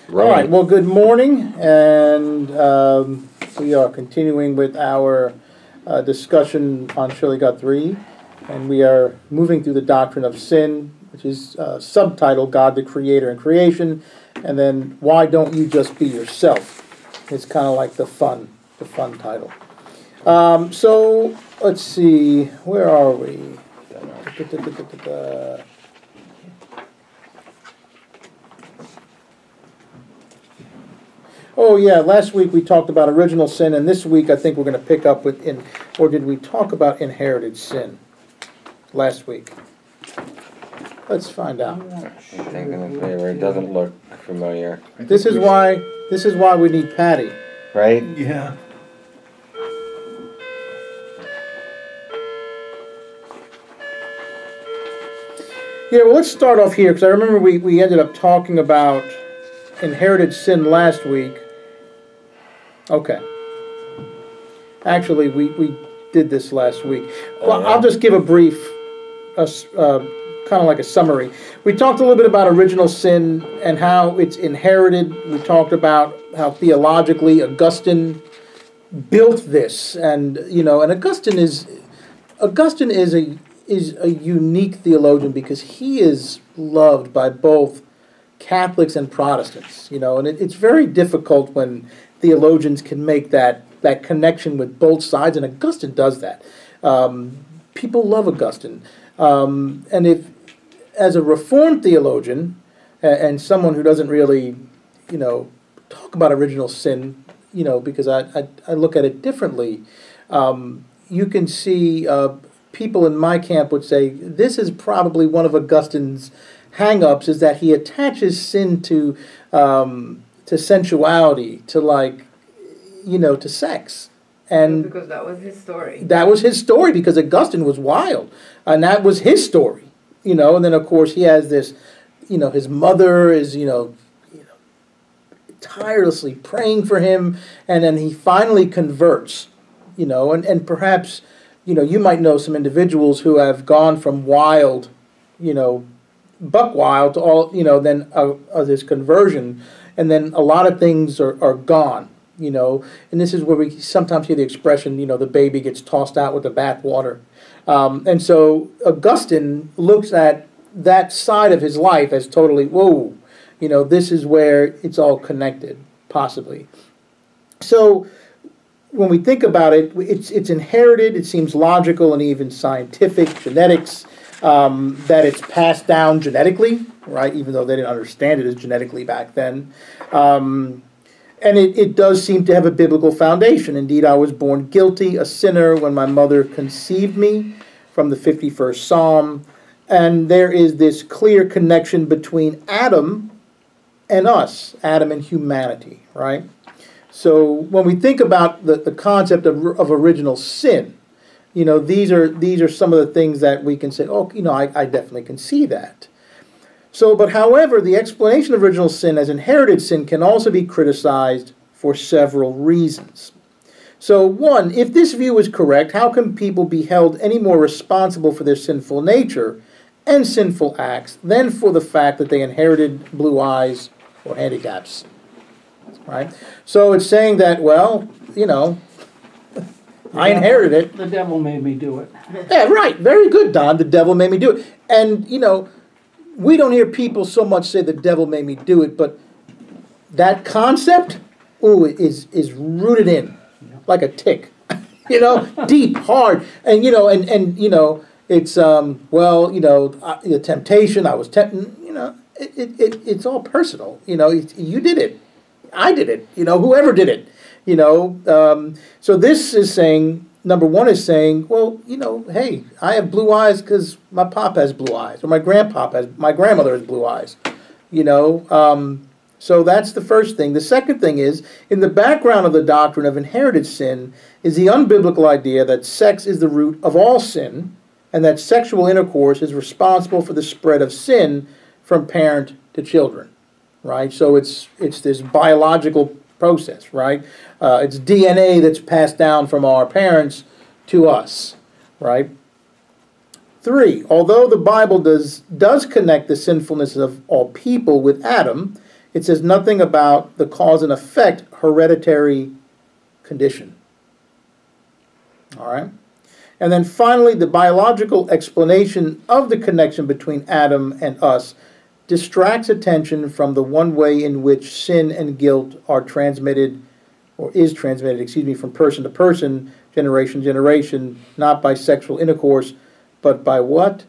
Right. All right, well, good morning, and we are continuing with our discussion on Surely God 3, and we are moving through the doctrine of sin, which is subtitled God the Creator and Creation, and then Why Don't You Just Be Yourself? It's kind of like the fun title. So, let's see, where are we? Oh yeah, last week we talked about original sin, and this week I think we're going to pick up with, or did we talk about inherited sin last week? Let's find out. I'm thinking of favor. It doesn't look familiar. This is why we need Patty. Right? Yeah. Yeah, well, let's start off here, because I remember we ended up talking about inherited sin last week. Okay. Actually, we did this last week. Well, I'll just give a brief, kind of like a summary. We talked a little bit about original sin and how it's inherited. We talked about how theologically Augustine built this, and and Augustine is a unique theologian because he is loved by both Catholics and Protestants, and it's very difficult when theologians can make that connection with both sides, and Augustine does that. People love Augustine. And if, as a Reformed theologian, and someone who doesn't really, talk about original sin, because I look at it differently, you can see people in my camp would say this is probably one of Augustine's hang-ups, is that he attaches sin to sensuality, to to sex. And because that was his story. That was his story, because Augustine was wild, and that was his story, and then of course he has this, his mother is, tirelessly praying for him, and then he finally converts, and perhaps, you might know some individuals who have gone from wild, buck wild to all, then this conversion, and then a lot of things are gone, and this is where we sometimes hear the expression, the baby gets tossed out with the bathwater. And so Augustine looks at that side of his life as totally, whoa, this is where it's all connected, possibly. So when we think about it, it's inherited, it seems logical and even scientific, genetics, that it's passed down genetically, right, even though they didn't understand it as genetically back then. And it does seem to have a biblical foundation. Indeed, I was born guilty, a sinner, when my mother conceived me, from the 51st Psalm. And there is this clear connection between Adam and us, Adam and humanity, right? So when we think about the concept of original sin, these are some of the things that we can say, oh, I definitely can see that. So, but however, the explanation of original sin as inherited sin can also be criticized for several reasons. So, one, if this view is correct, how can people be held any more responsible for their sinful nature and sinful acts than for the fact that they inherited blue eyes or handicaps? Right? So it's saying that, well, I inherited it. The devil made me do it. Yeah, right. Very good, Don. The devil made me do it. And, we don't hear people so much say the devil made me do it, but that concept, is rooted in, like a tick, deep, hard, and it's the temptation. I was tempted, it's all personal. You did it, I did it, whoever did it, So this is saying. Number one is saying, well, hey, I have blue eyes because my pop has blue eyes, or my grandmother has blue eyes, So that's the first thing. The second thing is, in the background of the doctrine of inherited sin is the unbiblical idea that sex is the root of all sin, and that sexual intercourse is responsible for the spread of sin from parent to children, right? So it's this biological process, right? It's DNA that's passed down from our parents to us, right? 3, although the Bible does connect the sinfulness of all people with Adam, It says nothing about the cause and effect hereditary condition. All right? And then finally, the biological explanation of the connection between Adam and us distracts attention from the one way in which sin and guilt are transmitted, or is transmitted, from person to person, generation to generation, not by sexual intercourse, but by what?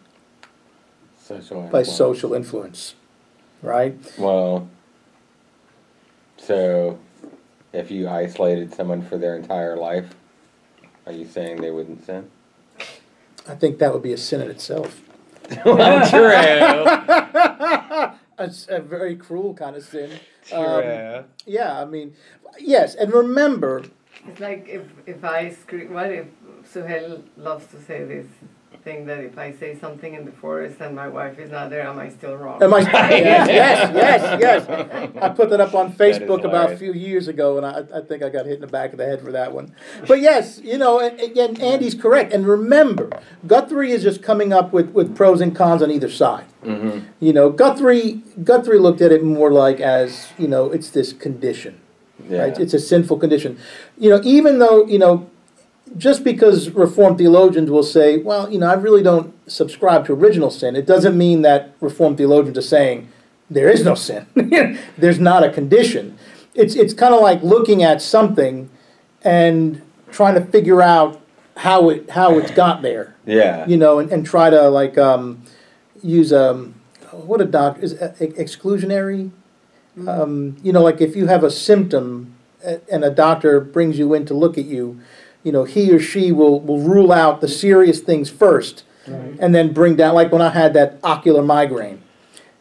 Social influence. By social influence, right? Well, so if you isolated someone for their entire life, are you saying they wouldn't sin? I think that would be a sin in itself. Well, true. A very cruel kind of sin. True. Yeah, I mean, yes, and remember... It's like if I scream, what if Suhail loves to say this thing that if I say something in the forest and my wife is not there, am I still wrong? Am I? Yes. I put that up on Facebook about a few years ago, and I think I got hit in the back of the head for that one. But yes, you know, and Andy's correct. And remember, Guthrie is just coming up with pros and cons on either side. Mm-hmm. You know, Guthrie looked at it more like as, you know, it's this condition. Yeah. Right? It's a sinful condition. You know, even though, you know, just because Reformed theologians will say, well, you know, I really don't subscribe to original sin, it doesn't mean that Reformed theologians are saying there is no sin. There's not a condition. It's kind of like looking at something and trying to figure out how it's got there. Yeah. You know, and try to like use what a doctor is exclusionary. You know, like if you have a symptom and a doctor brings you in to look at you, you know, he or she will rule out the serious things first, right, and then bring down, like when I had that ocular migraine.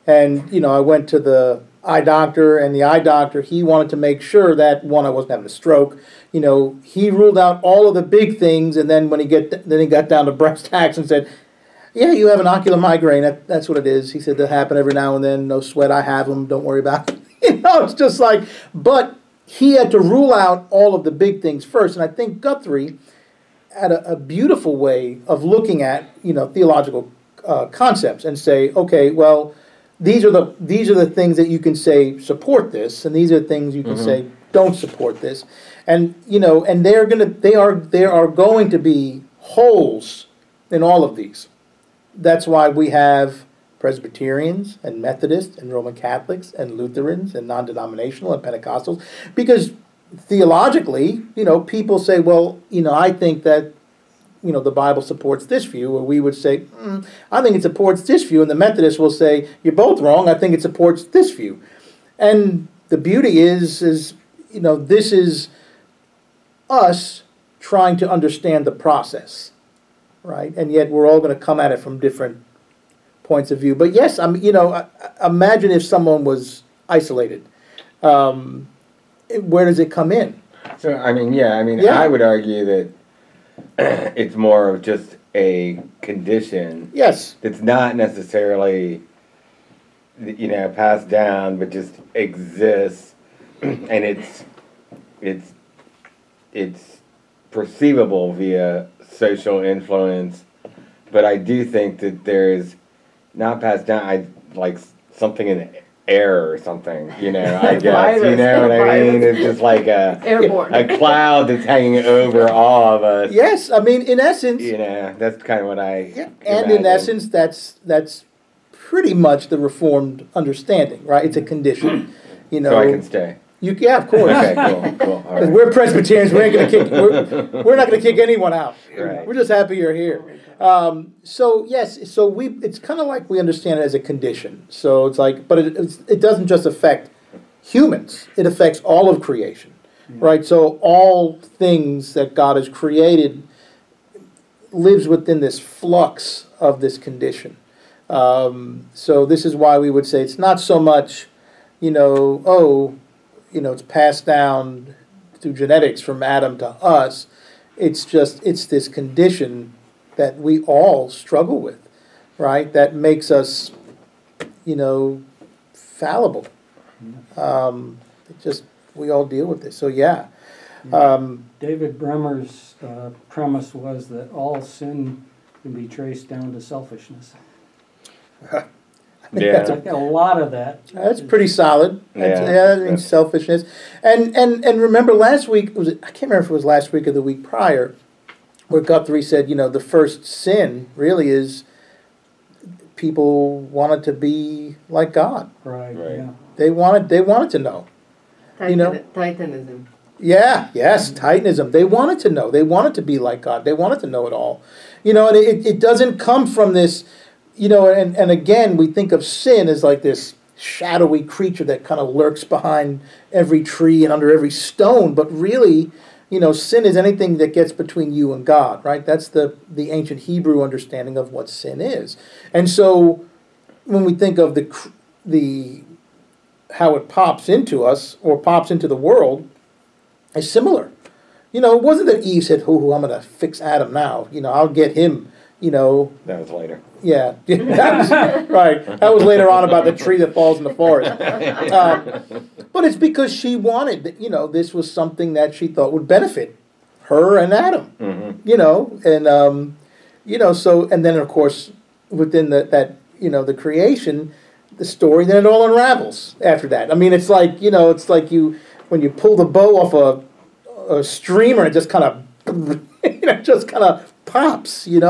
And, you know, I went to the eye doctor, and the eye doctor, he wanted to make sure that, one, I wasn't having a stroke. You know, he ruled out all of the big things, and then when he got down to brass tacks and said, yeah, you have an ocular migraine, that's what it is. He said, that happen every now and then, no sweat, I have them, don't worry about it. You know, it's just like, but he had to rule out all of the big things first, and I think Guthrie had a beautiful way of looking at, you know, theological concepts and say, okay, well, these are the things that you can say support this, and these are things you can say don't support this, and you know, and there are going to be holes in all of these. That's why we have Presbyterians and Methodists and Roman Catholics and Lutherans and non-denominational and Pentecostals, because theologically, you know, people say, well, you know, I think that, you know, the Bible supports this view, or we would say, I think it supports this view, and the Methodists will say, you're both wrong, I think it supports this view. And the beauty is, you know, this is us trying to understand the process, right? And yet we're all going to come at it from different points of view. But yes, you know, imagine if someone was isolated. Where does it come in? So, I mean, I would argue that it's more of just a condition. Yes. That's not necessarily, you know, passed down, but just exists, and it's perceivable via social influence. But I do think that there is, not passed down, like something in the air or something, you know, I guess, you know what I mean? It's just like a cloud that's hanging over all of us. Yes, I mean, in essence... You know, that's kind of what I and imagine. In essence, that's pretty much the Reformed understanding, right? It's a condition, you know. So I can stay. Yeah, of course. Okay, cool. All right. We're Presbyterians. We're not going to kick anyone out. Right. We're just happy you're here. So yes, so it's kind of like we understand it as a condition. So it's like, but it doesn't just affect humans. It affects all of creation, right? So all things that God has created lives within this flux of this condition. So this is why we would say it's not so much, you know, it's passed down through genetics from Adam to us. It's this condition that we all struggle with, right? That makes us, you know, fallible. We all deal with this. So yeah. David Bremer's premise was that all sin can be traced down to selfishness. Yeah. I think a lot of that. That's pretty solid. That's, Yeah. I mean, selfishness. And remember last week, I can't remember if it was last week or the week prior, where Guthrie said, the first sin really is people wanted to be like God. Right. Right. Yeah. They wanted to know. Titanism. Yeah, yes, Titanism. They wanted to know. They wanted to be like God. They wanted to know it all. And it doesn't come from this, and again, we think of sin as like this shadowy creature that kind of lurks behind every tree and under every stone. But really, sin is anything that gets between you and God, right? That's the ancient Hebrew understanding of what sin is. And so when we think of the how it pops into us or pops into the world, is similar. It wasn't that Eve said, "Oh, I'm going to fix Adam now. I'll get him." That was later. Yeah, that was right. That was later on about the tree that falls in the forest. But it's because she wanted, this was something that she thought would benefit her and Adam. Mm-hmm. So and then of course within the creation, the story, then it all unravels after that. I mean, it's like when you pull the bow off a streamer, it just kind of pops, and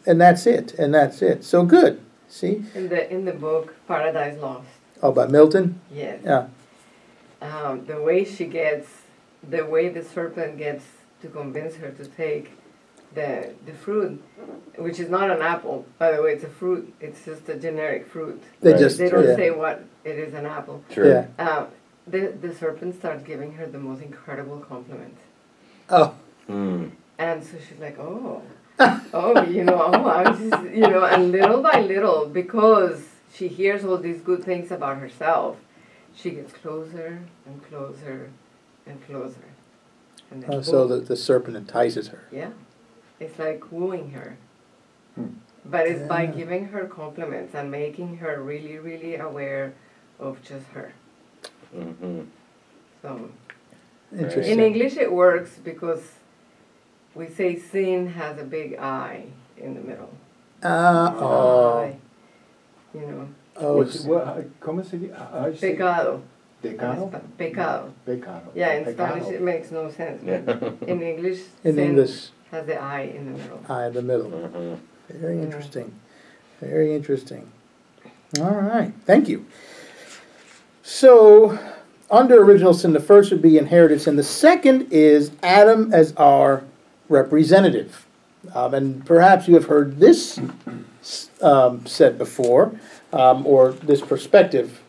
and that's it. So good. See? In the book Paradise Lost. Oh, by Milton. Yes. Yeah. The way the serpent gets to convince her to take the fruit, which is not an apple, by the way, it's a fruit. It's just a generic fruit. They Right. don't say what it is, an apple. True. Yeah. The serpent starts giving her the most incredible compliment. Oh. Mm. And so she's like, I was just, and little by little, because she hears all these good things about herself, she gets closer and closer and closer. And then So boom. the serpent entices her. Yeah. It's like wooing her. But it's by giving her compliments and making her really, really aware of just her. Mm-hmm. So Interesting. in English it works because we say sin has a big I in the middle. Oh. I, Oh. ¿Cómo se dice? Pecado. Decano? Pecado. Pecado. Yeah, in Pecado. Spanish it makes no sense. Yeah. But in English, In sin English, has the I in the middle. eye in the middle. Mm-hmm. Very Yeah. interesting. Very interesting. All right. Thank you. So, under original sin, the first would be inherited sin. The second is Adam as our representative. And perhaps you have heard this said before, or this perspective.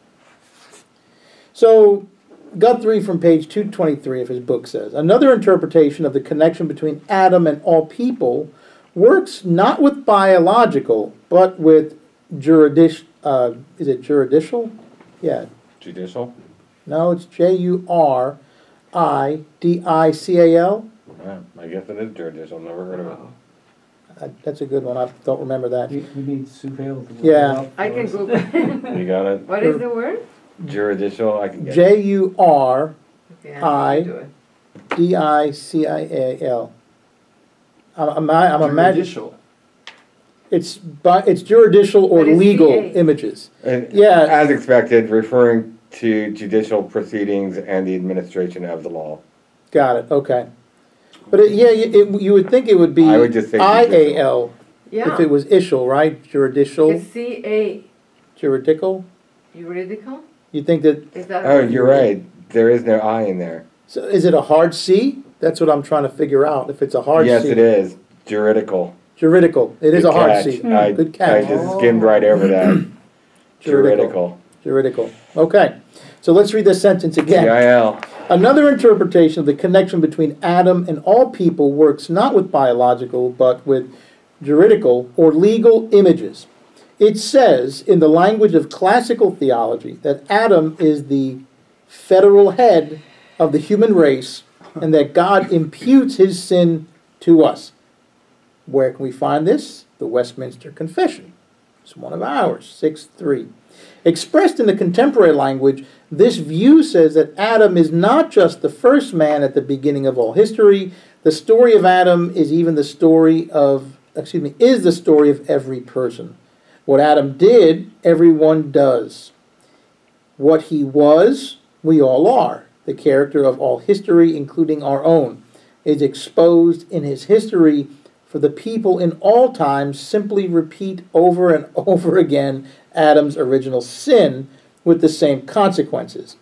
So, Guthrie from page 223 of his book says, another interpretation of the connection between Adam and all people works not with biological, but with juridical, is it juridical? Yeah. Judicial? No, it's Juridical. Yeah, I guess it is judicial. Never heard of it. That's a good one. I don't remember that. We need Suhail to look Yeah. it up I for can us. Google it. You got it? What is the word? Juridical? I can get it. Juridical. Okay, I- do it. I'm imagining Judicial. it's juridical or But it's legal CA. images. And Yeah. as expected, referring to judicial proceedings and the administration of the law. Got it. Okay. But you would think it would be I would just say IAL Yeah. if it was ishal, right? Juridical, It's CA. juridical. Juridical? You think that? Is that Oh, you're right. There is no I in there. So is it a hard C? That's what I'm trying to figure out. If it's a hard Yes, C. it is. Juridical. Juridical. It is Good a hard catch. C. I, Good I catch. just skimmed right over that. Juridical. Juridical. Okay. So let's read this sentence again. GIL. Another interpretation of the connection between Adam and all people works not with biological, but with juridical or legal images. It says, in the language of classical theology, that Adam is the federal head of the human race and that God imputes his sin to us. Where can we find this? The Westminster Confession. It's one of ours, 6:3. Expressed in the contemporary language, this view says that Adam is not just the first man at the beginning of all history. The story of Adam is the story of every person. What Adam did, everyone does. What he was, we all are. The character of all history, including our own, is exposed in his history, for the people in all times simply repeat over and over again Adam's original sin with the same consequences.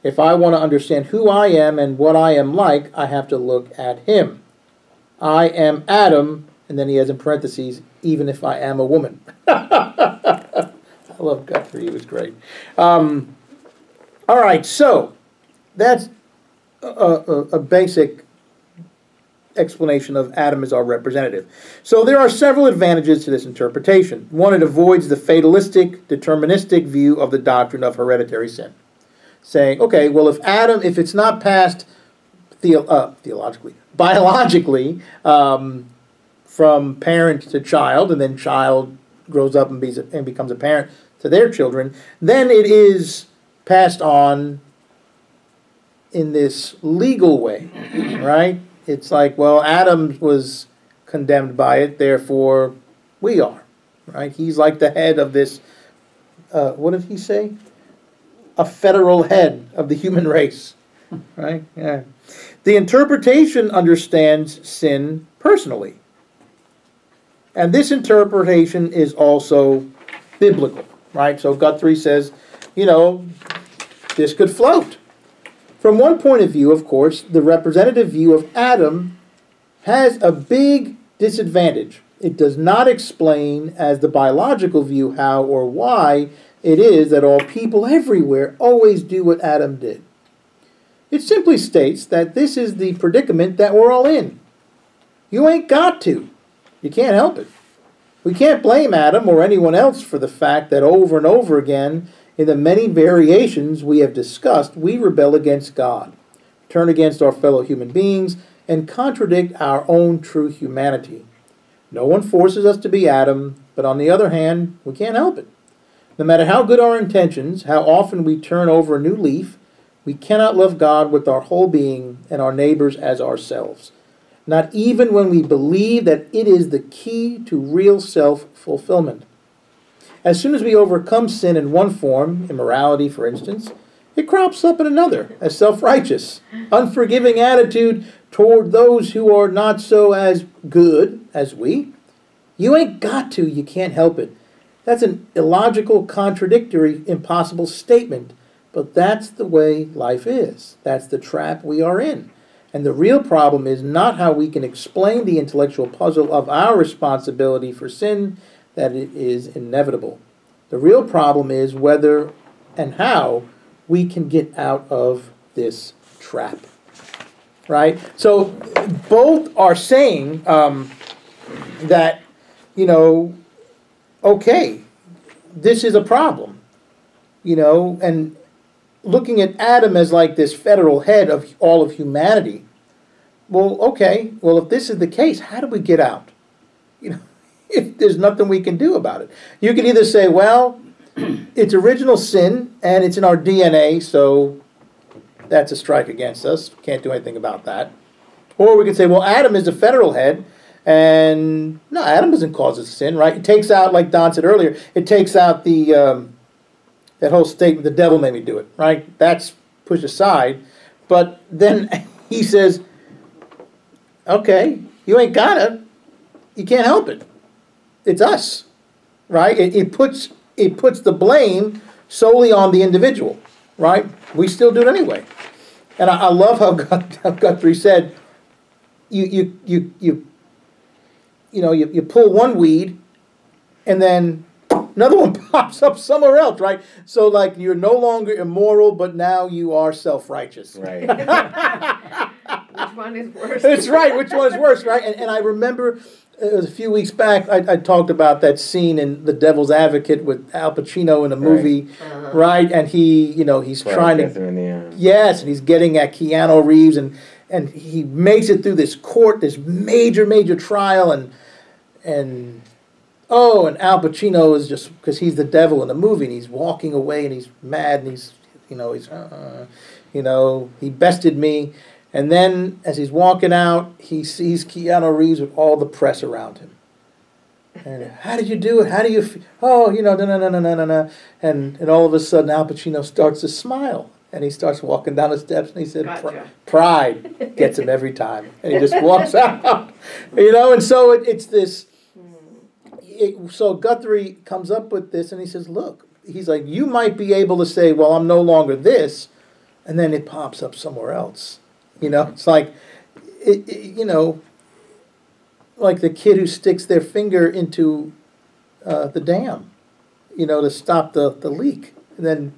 If I want to understand who I am and what I am like, I have to look at him. I am Adam, and then he has in parentheses, even if I am a woman. I love Guthrie, he was great. All right, so that's a basic explanation of Adam as our representative. So there are several advantages to this interpretation. One, it avoids the fatalistic, deterministic view of the doctrine of hereditary sin. Saying, okay, well, if it's not passed theologically, biologically, from parent to child, and then child grows up and becomes a parent to their children, then it is passed on in this legal way, right? It's like, well, Adam was condemned by it, therefore we are, right? He's like the head of this, what did he say? A federal head of the human race, right? Yeah. The interpretation understands sin personally. And this interpretation is also biblical, right? So Guthrie says, this could float. From one point of view, of course, the representative view of Adam has a big disadvantage. It does not explain, as the biological view, how or why it is that all people everywhere always do what Adam did. It simply states that this is the predicament that we're all in. You ain't got to. You can't help it. We can't blame Adam or anyone else for the fact that over and over again, in the many variations we have discussed, we rebel against God, turn against our fellow human beings, and contradict our own true humanity. No one forces us to be Adam, but on the other hand, we can't help it. No matter how good our intentions, how often we turn over a new leaf, we cannot love God with our whole being and our neighbors as ourselves. Not even when we believe that it is the key to real self-fulfillment. As soon as we overcome sin in one form, immorality for instance, it crops up in another, a self-righteous, unforgiving attitude toward those who are not so as good as we. You ain't got to, you can't help it. That's an illogical, contradictory, impossible statement, but that's the way life is. That's the trap we are in. And the real problem is not how we can explain the intellectual puzzle of our responsibility for sin, that it is inevitable. The real problem is whether and how we can get out of this trap. Right? So both are saying that, okay, this is a problem. And looking at Adam as like this federal head of all of humanity. Well, okay, well, if this is the case, how do we get out? If there's nothing we can do about it. You can either say, well, it's original sin, and it's in our DNA, so that's a strike against us. Can't do anything about that. Or we can say, well, Adam is the federal head, and no, Adam doesn't cause us sin, right? It takes out, like Don said earlier, it takes out the that whole statement, the devil made me do it, right? That's pushed aside. But then he says, okay, you ain't gotta. You can't help it. It's us, right? It puts the blame solely on the individual, right? We still do it anyway. And I love how Guthrie said, you pull one weed, and then another one pops up somewhere else, right? So like you're no longer immoral, but now you are self-righteous. Right. Which one is worse? That's right. Which one is worse, right? And I remember it was a few weeks back, I talked about that scene in The Devil's Advocate with Al Pacino in a movie, right? And he's trying to, yes, and he's getting at Keanu Reeves, and he makes it through this court, this major trial, and Al Pacino is just, because he's the devil in the movie, and he's walking away, and he's mad, and he's he bested me. And then, as he's walking out, he sees Keanu Reeves with all the press around him. And how did you do it? How do you? Oh, no, no, no, no, no, no, no. And all of a sudden, Al Pacino starts to smile, and he starts walking down the steps, and he said, Gotcha. "Pride gets him every time," and he just walks out. And so it's this. So Guthrie comes up with this, and he says, "Look," he's like, "you might be able to say, well, I'm no longer this," and then it pops up somewhere else. It's like, like the kid who sticks their finger into the dam, to stop the leak, and then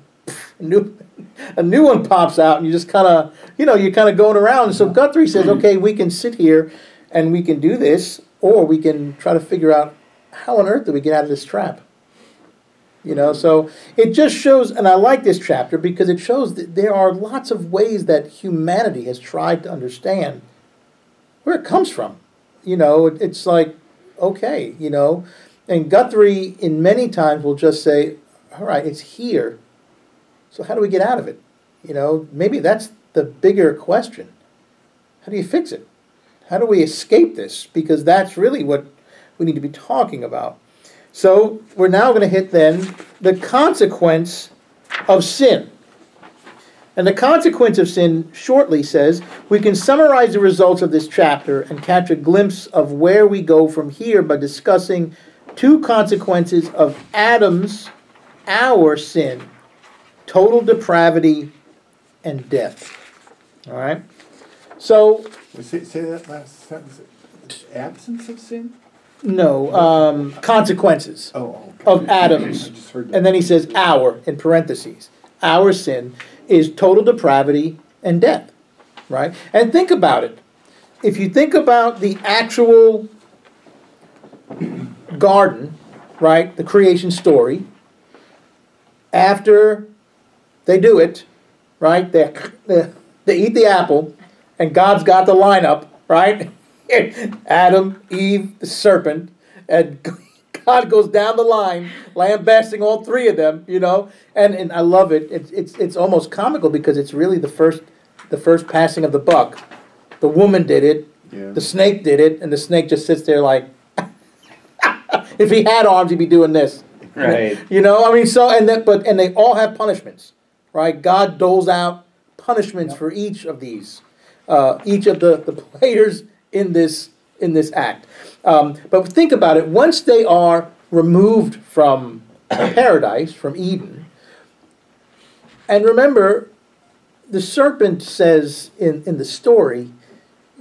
a new one pops out, and you just kind of, you're kind of going around. And so Guthrie says, okay, we can sit here and we can do this, or we can try to figure out how on earth do we get out of this trap. So it just shows, and I like this chapter because it shows that there are lots of ways that humanity has tried to understand where it comes from. It's like, okay, and Guthrie in many times will just say, all right, it's here. So how do we get out of it? Maybe that's the bigger question. How do you fix it? How do we escape this? Because that's really what we need to be talking about. So we're now going to hit then the consequence of sin. And the consequence of sin shortly says, we can summarize the results of this chapter and catch a glimpse of where we go from here by discussing two consequences of our sin, total depravity and death. All right? So... Say that last sentence. Absence of sin? No, consequences Okay. of Adam's. I just heard that. And then he says our, in parentheses. Our sin is total depravity and death, right? And think about it. If you think about the actual garden, right, the creation story, after they do it, right, they eat the apple, and God's got the lineup, right? Adam, Eve, the serpent, and God goes down the line, lambasting all three of them, and I love it. It's almost comical because it's really the first passing of the buck. The woman did it, Yeah. the snake did it, and the snake just sits there like, if he had arms, he'd be doing this. Right. And they all have punishments, right? God doles out punishments for each of these, each of the players in this act. But think about it. Once they are removed from paradise, from Eden, and remember, the serpent says in the story,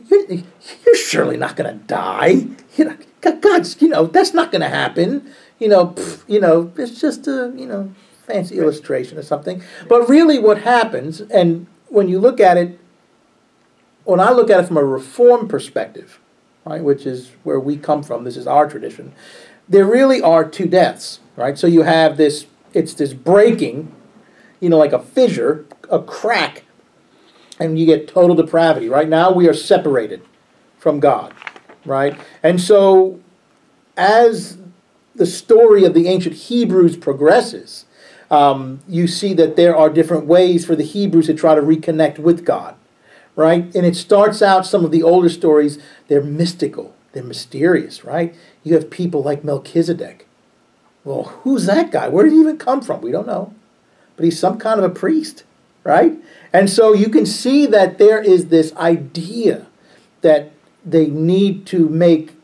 you're surely not going to die. God's, that's not going to happen. It's just a, fancy illustration or something. But really what happens, and when you look at it, when I look at it from a Reformed perspective, right, which is where we come from, this is our tradition, there really are two deaths, right? So you have this, it's this breaking, like a fissure, a crack, and you get total depravity. Right now we are separated from God, right? And so as the story of the ancient Hebrews progresses, you see that there are different ways for the Hebrews to try to reconnect with God. Right? And it starts out, some of the older stories, they're mystical, they're mysterious, right? You have people like Melchizedek. Well, who's that guy? Where did he even come from? We don't know. But he's some kind of a priest, right? And so you can see that there is this idea that they need to make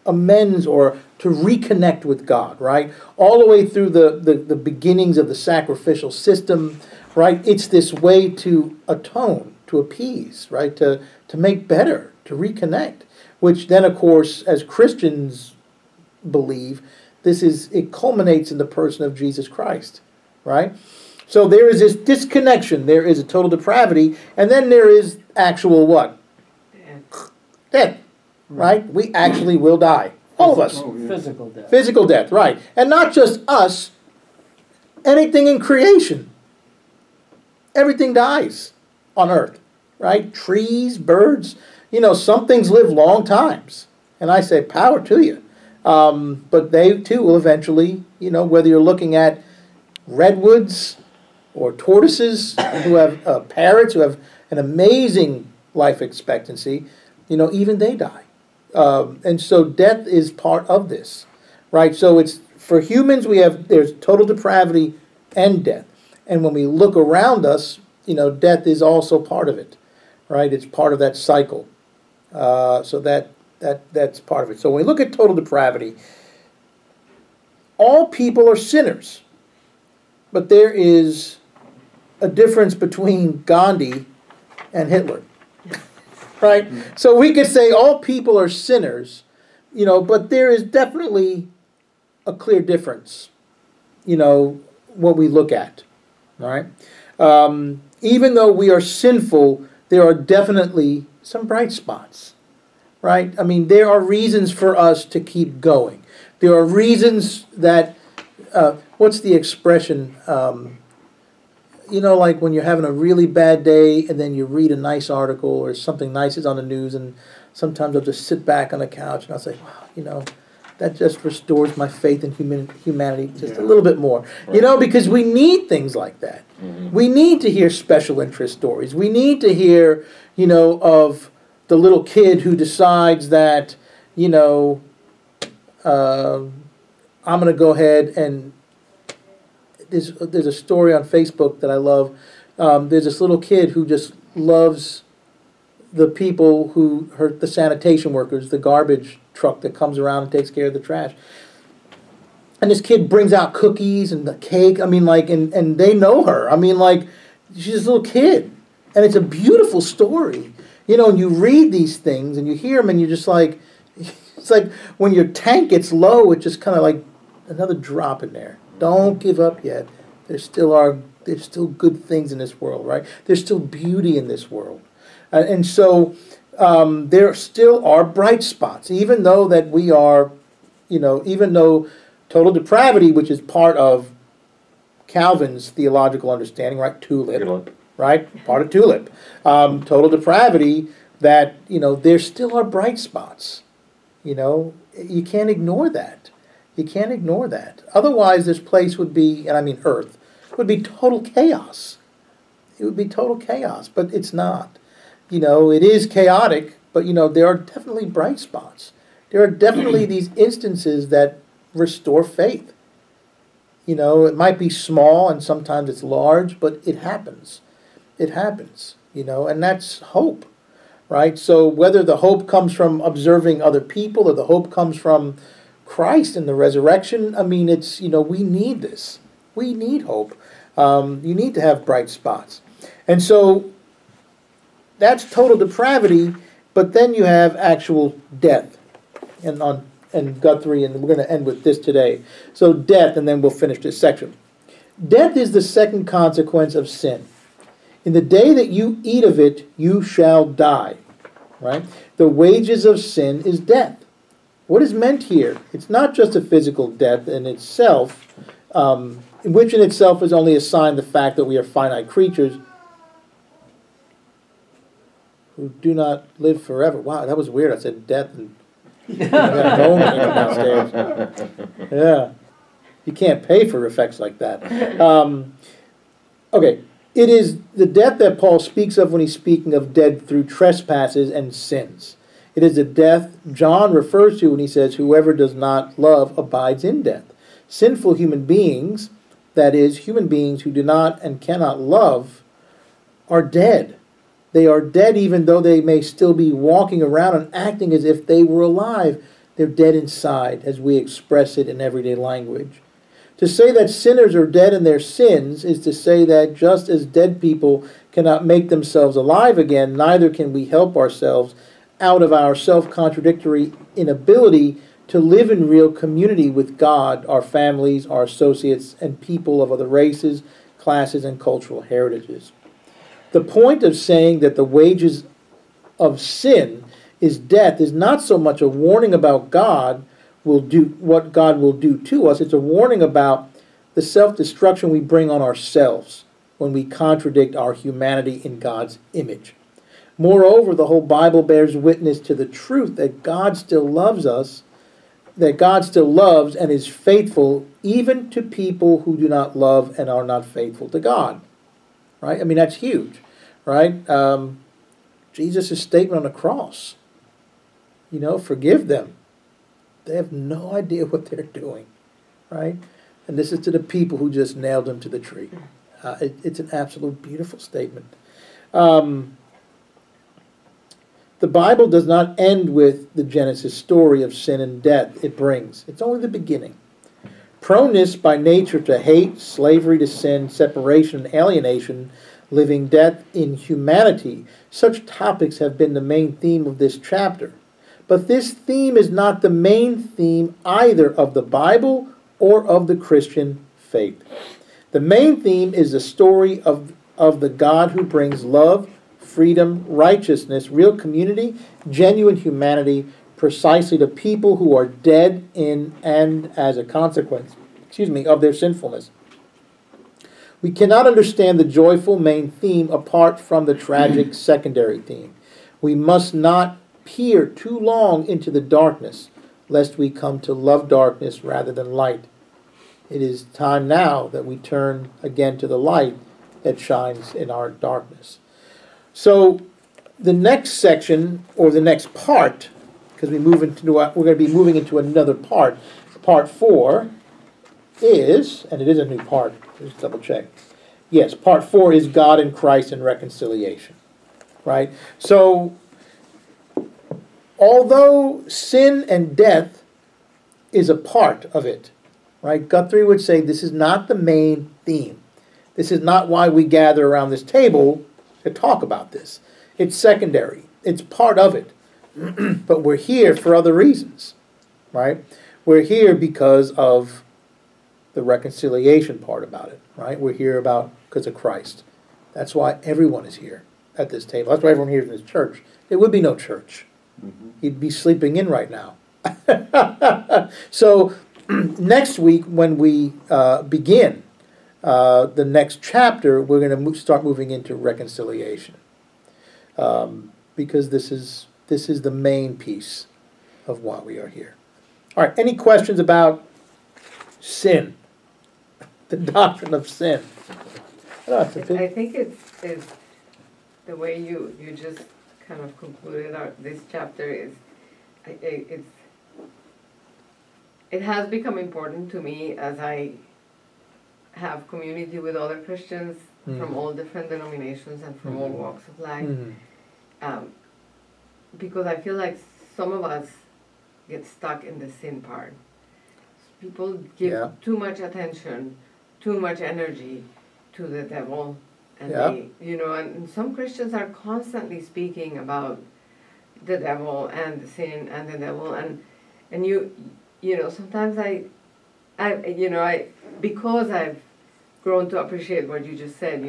amends or to reconnect with God, right? All the way through the beginnings of the sacrificial system, right? It's this way to atone, to appease, right? To make better, to reconnect. Which then, of course, as Christians believe, it culminates in the person of Jesus Christ, right? So there is this disconnection. There is a total depravity, and then there is actual what? Death, right? We actually will die. All of us. Physical death. Physical death, right. And not just us, anything in creation. Everything dies on earth, right? Trees, birds, some things live long times. And I say, power to you. But they too will eventually, whether you're looking at redwoods or tortoises who have parrots who have an amazing life expectancy, even they die. And so death is part of this, right? So it's for humans there's total depravity and death. And when we look around us, death is also part of it, right? It's part of that cycle. So that's part of it. So when we look at total depravity, all people are sinners. But there is a difference between Gandhi and Hitler, right? So we could say all people are sinners, but there is definitely a clear difference, what we look at, all right? Even though we are sinful, there are definitely some bright spots, right? I mean, there are reasons for us to keep going. There are reasons that, what's the expression? Like when you're having a really bad day and then you read a nice article or something nice is on the news, and sometimes I'll just sit back on the couch and I'll say, wow, that just restores my faith in humanity just a little bit more. Right. Because we need things like that. Mm-hmm. We need to hear special interest stories. We need to hear, of the little kid who decides that, I'm going to go ahead and there's a story on Facebook that I love. There's this little kid who just loves the people who hurt the sanitation workers, the garbage truck that comes around and takes care of the trash. And this kid brings out cookies and the cake. I mean, and they know her. I mean, she's a little kid. And it's a beautiful story. And you read these things and you hear them and you're just like, it's like when your tank gets low, it's just kind of like another drop in there. Don't give up yet. There's still good things in this world, right? There's still beauty in this world. And so there still are bright spots, even though that we are, even though total depravity, which is part of Calvin's theological understanding, right? Tulip. Right? Part of Tulip. Total depravity, that, there still are bright spots. You can't ignore that. You can't ignore that. Otherwise, this place would be, and I mean Earth, would be total chaos. It would be total chaos, but it's not. It is chaotic, but, there are definitely bright spots. There are definitely these instances that restore faith. It might be small and sometimes it's large, but it happens. It happens, and that's hope, right? So whether the hope comes from observing other people or the hope comes from Christ and the resurrection, I mean, it's, we need this. We need hope. You need to have bright spots. And so that's total depravity, but then you have actual death. And Guthrie, and we're going to end with this today. So death, and then we'll finish this section. Death is the second consequence of sin. In the day that you eat of it, you shall die. Right? The wages of sin is death. What is meant here? It's not just a physical death in itself, which in itself is only a sign of the fact that we are finite creatures who do not live forever. Wow, that was weird. I said death and downstairs. Yeah. You can't pay for effects like that. Okay. It is the death that Paul speaks of when he's speaking of dead through trespasses and sins. It is the death John refers to when he says, whoever does not love abides in death. Sinful human beings, that is, human beings who do not and cannot love, are dead. They are dead even though they may still be walking around and acting as if they were alive. They're dead inside, as we express it in everyday language. To say that sinners are dead in their sins is to say that just as dead people cannot make themselves alive again, neither can we help ourselves out of our self-contradictory inability to live in real community with God, our families, our associates, and people of other races, classes, and cultural heritages. The point of saying that the wages of sin is death is not so much a warning about what God will do to us. It's a warning about the self-destruction we bring on ourselves when we contradict our humanity in God's image. Moreover, the whole Bible bears witness to the truth that God still loves us, that God still loves and is faithful even to people who do not love and are not faithful to God. Right? I mean, that's huge. Right? Jesus' statement on the cross. Forgive them. They have no idea what they're doing, right? And this is to the people who just nailed him to the tree. It's an absolute beautiful statement. The Bible does not end with the Genesis story of sin and death it brings. It's only the beginning. Proneness by nature to hate, slavery to sin, separation and alienation, living death in humanity, such topics have been the main theme of this chapter. But this theme is not the main theme either of the Bible or of the Christian faith. The main theme is the story of the God who brings love, freedom, righteousness, real community, genuine humanity, precisely to people who are dead in and as a consequence, of their sinfulness. We cannot understand the joyful main theme apart from the tragic secondary theme. We must not peer too long into the darkness, lest we come to love darkness rather than light. It is time now that we turn again to the light that shines in our darkness. So the next section, or the next part, because we're going to be moving into another part. Part 4 is, and it is a new part, just double check. Yes, part 4 is God and Christ and reconciliation. Right? So, although sin and death is a part of it, right? Guthrie would say this is not the main theme. This is not why we gather around this table to talk about this. It's secondary. It's part of it. But we're here for other reasons, right? We're here because of the reconciliation part about it, right? We're here because of Christ. That's why everyone is here at this table. That's why everyone here is in this church. There would be no church. You'd be sleeping in right now. So next week when we begin the next chapter, we're going to start moving into reconciliation, because this is the main piece of why we are here. All right, any questions about sin, the doctrine of sin? I think it's the way you just kind of concluded this chapter is it has become important to me as I have community with other Christians from all different denominations and from all walks of life, because I feel like some of us get stuck in the sin part. People give too much attention, too much energy to the devil, and they, and some Christians are constantly speaking about the devil and the sin and the devil, and sometimes I because I've grown to appreciate what you just said,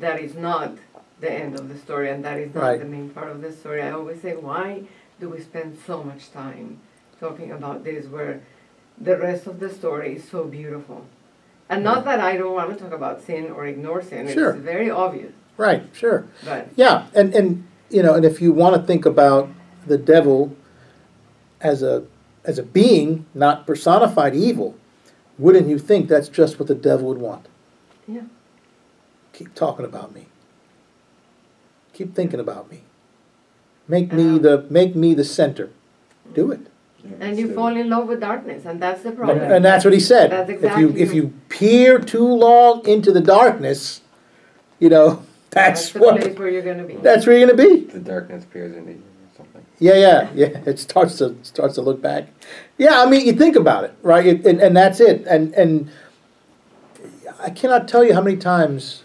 that is not the end of the story, and that is not the main part of the story. I always say, why do we spend so much time talking about this where the rest of the story is so beautiful? And not that I don't want to talk about sin or ignore sin. Sure. It's very obvious. Right, sure. But yeah, and if you want to think about the devil as a being, not personified evil, wouldn't you think that's just what the devil would want? Yeah. Keep talking about me. Keep thinking about me. Make me the center. Do it. And you fall in love with darkness, and that's the problem. And that's what he said. That's exactly. If you peer too long into the darkness, that's the place where you're going to be. That's where you're going to be. The darkness peers into you or something. Yeah. It starts to look back. Yeah, I mean, you think about it, right? And that's it. And I cannot tell you how many times.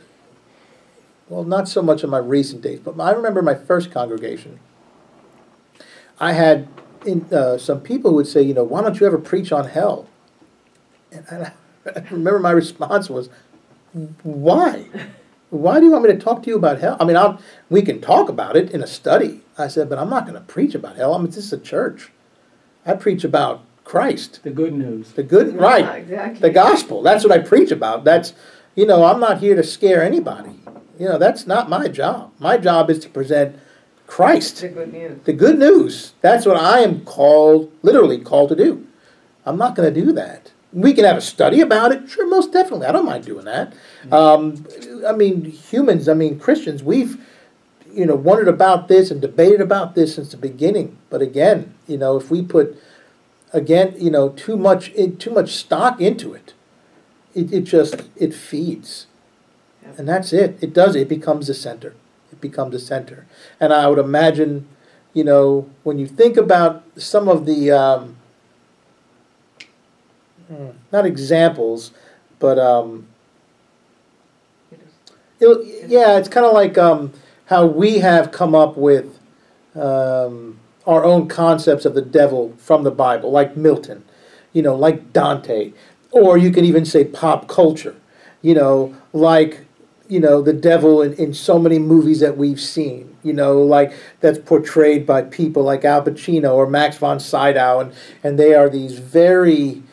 Well, not so much in my recent days, but I remember my first congregation. I had some people who would say, why don't you ever preach on hell? And I remember my response was, why? Why do you want me to talk to you about hell? I mean, we can talk about it in a study. I said, but I'm not going to preach about hell. I mean, this is a church. I preach about Christ. The good news. Right. Exactly. The gospel. That's what I preach about. That's, I'm not here to scare anybody. That's not my job. My job is to present Christ. The good news. The good news. That's what I am literally called to do. I'm not going to do that. We can have a study about it. Sure, most definitely. I don't mind doing that. Christians, we've, wondered about this and debated about this since the beginning. But again, if we put again, you know, too much stock into it. It feeds. And that's it. It does. It becomes the center. It becomes the center. And I would imagine, you know, when you think about some of the, not examples, but, it's kind of like how we have come up with our own concepts of the devil from the Bible, like Milton, you know, like Dante. Or you could even say pop culture, you know, like, you know, the devil in so many movies that we've seen, you know, like that's portrayed by people like Al Pacino or Max von Sydow, and they are these very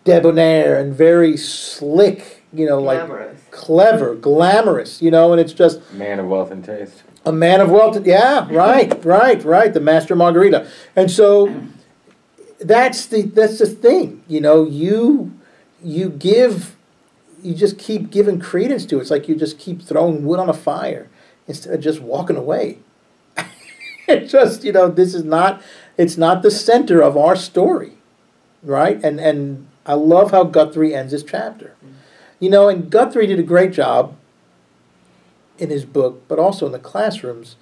debonair and very slick, you know, Glamorous. like clever, glamorous, you know, and it's just Man of wealth and taste. a man of wealth. Yeah, right, the master margarita. And so that's the thing, you know, you just keep giving credence to it. It's like you just keep throwing wood on a fire instead of just walking away. It's just, you know, it's not the center of our story, right? And I love how Guthrie ends his chapter. You know, and Guthrie did a great job in his book, but also in the classrooms,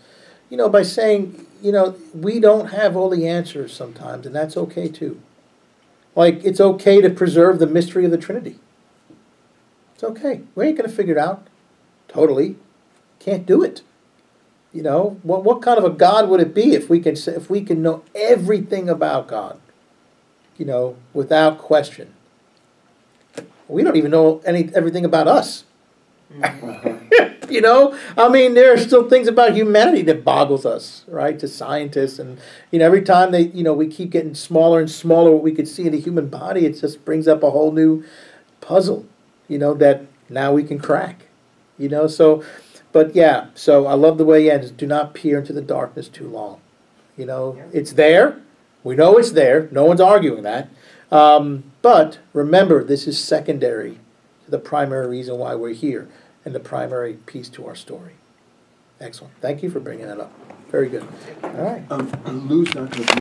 you know, by saying, you know, we don't have all the answers sometimes, and that's okay too. Like, it's okay to preserve the mystery of the Trinity. It's okay. We ain't going to figure it out totally. Can't do it. You know, what kind of a God would it be if we can know everything about God, you know, without question? We don't even know everything about us. You know, I mean, there are still things about humanity that boggles us, right, to scientists. And, you know, every time we keep getting smaller and smaller what we could see in the human body, it just brings up a whole new puzzle, you know, that now we can crack, you know. So, but yeah, so I love the way he ends. Do not peer into the darkness too long. You know, It's there. We know it's there. No one's arguing that. But remember, this is secondary to the primary reason why we're here and the primary piece to our story. Excellent. Thank you for bringing that up. Very good. All right. Lou's not going to